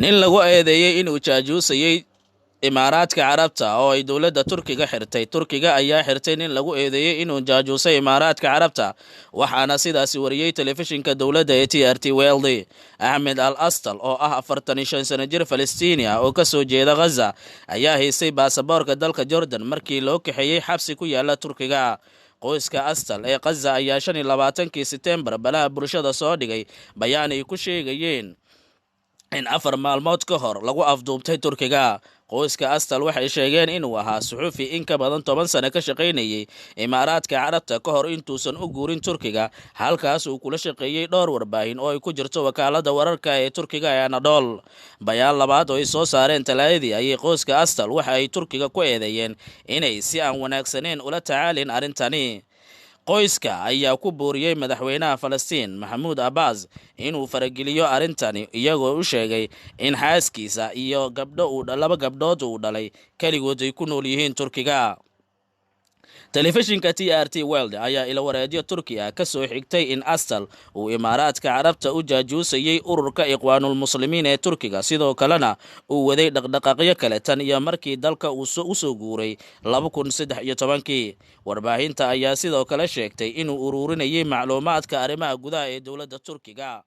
nin lagu eedeeyay inuu jaajuusayay imaaraadka carabta oo ay dowladda turkiga xirtay. Turkiga ayaa xirtay nin lagu eedeeyay inuu jaajuusay imaaraadka carabta, waxaana sidaasi wariyay telefishinka dowladda ee TRT World. Ahmed Al Astal oo ah 45 sano jir Falastiini ah oo ka soo jeeda Gaza ayaa haystay baasaboorka dalka Jordan markii loo kaxeeyay xabsi ku yaala Turkiga. qoyska Astal ee Gaza ayaa 25 September balaha bulshada soo dhigay bayaan ay ku sheegayeen in 4 maalmood ka hor lagu afduubtay Turkiga. qoyska Astal waxay sheegeen inuu ahaa suxufi in ka badan 10 sano ka shaqaynayay imaaraadka carabta ka hor intuusan u guurin Turkiga, halkaas uu kula shaqeeyay dhowr warbaahin oo ay ku jirto wakaalada wararka ee Turkiga ee Anadolu. bayaan labaad oo ay soo saareen Talaadadii ayay qoyska Astal waxa ay Turkiga ku eedeeyeen inay si aan wanaagsaneyn ula tacaalin arrintani. qoyska ayaa ku booriyay madaxweynaha Falastiin Mahmoud Abbas inuu farageliyo arrintani, iyagoo u sheegay in xaaskiisa iyo laba gabdhood uu dhalay kaligood ay ku nool yihiin Turkiga. telefishinka TRT World ayaa ila wareedyo Turki ah ka soo xigtay in Astal uu imaaraadka carabta u jaajuusayay ururka Ikhwaanul Muslimiin ee Turkiga, sidoo kalena uu waday dhaqdhaqaaqyo kale tan iyo markii dalka uu soo guuray 2013. warbaahinta ayaa sidoo kale sheegtay inuu ururinayay macluumaadka arrimaha gudaha ee dowladda Turkiga.